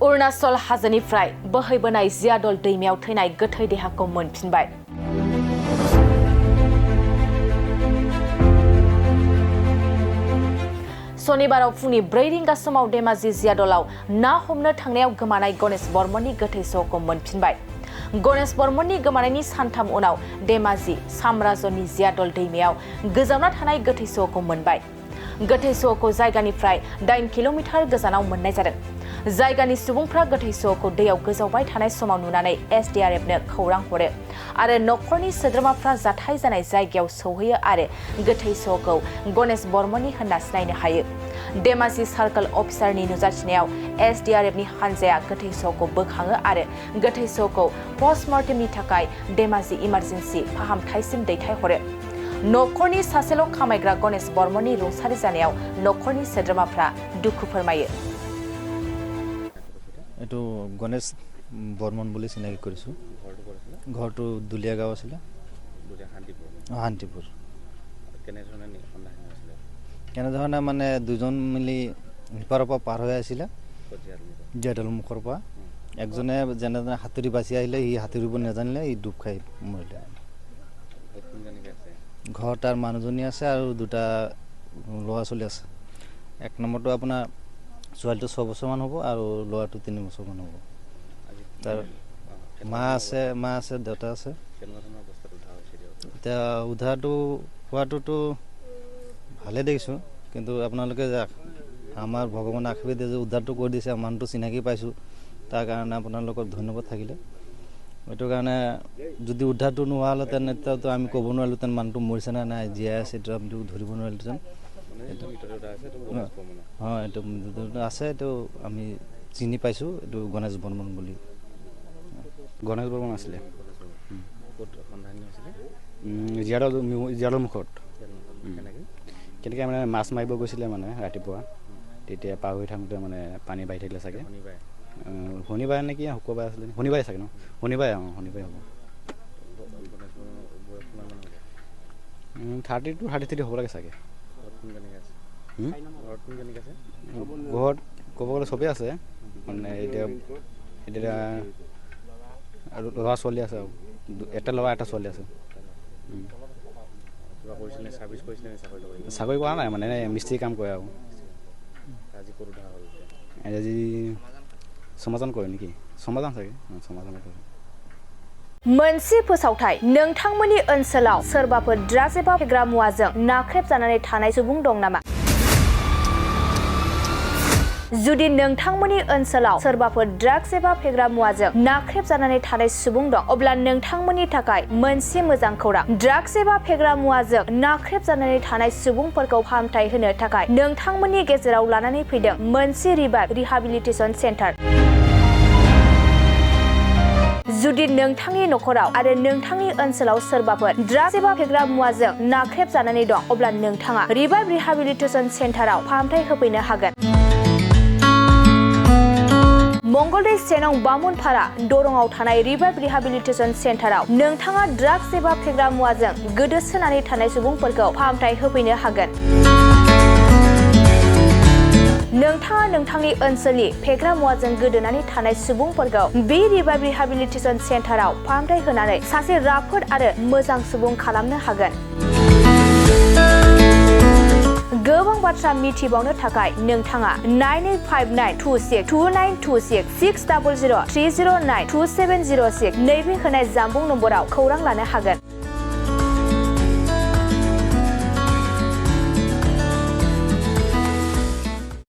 अरुणाचल हाजोनिफ्राय बोहैबोनाय जियादल दैमायाव थैनाय गोथै देहाखौ मोनफिनबाय। शनिबाराव फुंनि 4 रिंगा समाव धेमाजि जियादलाव ना हमनो थांनायाव गोमानाय गणेश बर्मननि गोथै सहखौ मोनफिनबाय। गणेश बर्मननि गोमानायनि सानथाम उनाव धेमाजि सामराजनि जियादल दैमायाव गोजावना थानाय गोथै सहखौ मोनबाय। गोथै सहखौ जायगानिफ्राय 8 किल'मिटार गोजानाव मोननाय जादों। जायगानि सुबुंफ्रा गोथै सहखौ दैयाव गोजावबाय थानाय समाव नुनानै SDRFनो खौरां हरो आरो नखरनि सोद्रोमाफ्रा जाथाय जानाय जायगायाव सौहैयो आरो गोथै सहखौ गणेश बर्मननि होनना सिनायनो हायो। धेमाजि सार्कल अफिसारनि नुजाथिनायाव SDRFनि हानजाया गोथै सहखौ बोखाङो आरो गोथै सहखौ पस्टमर्टेमनि थाखाय धेमाजि इमारजेन्सि फाहामथायसिम दैथायहरो। नखरनि सासेल' खामायग्रा गणेश बर्मननि रुंसारि जानायाव नखरनि सोद्रोमाफ्रा दुखु फोरमायो। एटु गणेश बर्मन বুলি চিনাকি কৰিছো। ঘৰটো দুলিয়া গাঁও আছিল। হান্তিপুৰ। কেনেধৰণে মানে দুজন মিলি সিপাৰৰ পৰা পাৰ হৈ আহিছিলে জিয়াদল মুখৰ পৰা। একজনে যেনে হাতুৰি বাচি আহিলে সি হাতুৰিব নাজানিলে ই ডুব খাই মৰিলে। ঘৰ তাৰ মানুহজনী আছে আৰু দুটা ল'ৰা ছোৱালী আছে। এক নম্বৰটো আপোনাৰ ছোৱালীটো 6 বছৰমান হ'ব আৰু ল'ৰাটো 3 বছৰমান হ'ব। তাৰ মা আছে দেউতা আছে। এতিয়া উদ্ধাৰটো হোৱাটোতো ভালে দেখিছোঁ, কিন্তু আপোনালোকে আমাৰ ভগৱানে আশীৰ্বাদ দিয়ে যে উদ্ধাৰটো কৰি দিছে, মানুহটো চিনাকি পাইছোঁ, তাৰ কাৰণে আপোনালোকক ধন্যবাদ থাকিলে। এইটো কাৰণে যদি উদ্ধাৰটো নোহোৱা হ'লেহেঁতেন তেতিয়াতো আমি ক'ব নোৱাৰিলোঁহেঁতেন মানুহটো মৰিছে নে নাই, জীয়াই আছে এইটো আমি ধৰিব নোৱাৰিলোঁহেঁতেন। হয়, এইটো আছে, এইটো আমি চিনি পাইছোঁ, এইটো গণেশ বৰ্মন বুলি। গণেশ বৰ্মন আছিলে জিয়াদল মুখত। কেনেকৈ মানে মাছ মাৰিব গৈছিলে মানে ৰাতিপুৱা, তেতিয়া পাৰ হৈ থাকোঁতে মানে পানী বাঢ়ি থাকিলে চাগে। শনিবাৰে নেকি শুক্ৰবাৰে আছিলে, শনিবাৰে চাগে ন? শনিবাৰে শনিবাৰে হ'ব। 30 to 33 হ'ব লাগে চাগে। ঘৰত ক'ব গ'লে চবেই আছে, মানে এতিয়া আৰু ল'ৰা ছোৱালী আছে, আৰু এটা ল'ৰা এটা ছোৱালী আছে। চাকৰি কৰা নাই, মানে মিস্ত্ৰী কাম কৰে আৰু। আজি সমাধাन কৰে নেকি? সমাধাन চাগে সমাধাन কৰে। मोनसे फोसावथाय नोंथांमोननि ओनसोलाव सोरबाफोर ड्राग्स एबा फेग्रा मुवाजों नाख्रेबजानानै थानाय सुबुं दं नामा? जुदि नोंथांमोननि ओनसोलाव सोरबाफोर ड्राग्स एबा फेग्रा मुवाजों नाख्रेबजानानै थानाय सुबुं दं, अब्ला नोंथांमोननि थाखाय मोनसे मोजां खौरां। ड्राग्स एबा फेग्रा मुवाजों नाख्रेबजानानै थानाय सुबुंफोरखौ फाहामथाय होनो थाखाय नोंथांमोननि गेजेराव लानानै फैदों मोनसे रिहाबिलिटेसन सेन्टार। जुदि नोंथांनि नखराव आरो नोंथांनि ओनसोलाव सोरबाफोर ड्राग्स एबा फेग्रा मुवाजों नाख्रेबजानानै दं, अब्ला नोंथाङा रिभाइभ रिहाबिलिटेसन सेन्टाराव फाहामथाय होफैनो हागोन। मंगलदै 1 नं बामुनपारा दरंआव थानाय रिभाइभ रिहाबिलिटेसन सेन्टाराव नोंथाङा ड्राग्स एबा फेग्रा मुवाजों गोदोसोनानै थानाय सुबुंफोरखौ फाहामथाय होफैनो हागोन। नोंथाङा नोंथांनि ओनसोलनि फेग्रा मुवाजों गोदोनानै थानाय सुबुंफोरखौ बे रिभाइभ रिहाबिलिटेसन सेन्टाराव फाहामथाय होनानै सासे राफोद आरो मोजां सुबुं खालामनो हागोन। गोबां बाथ्रा मिथिबावनो थाखाय नोंथाङा 9859262926 60030927006 नैबे होनाय जानबुं नम्बराव खौरां लानो हागोन।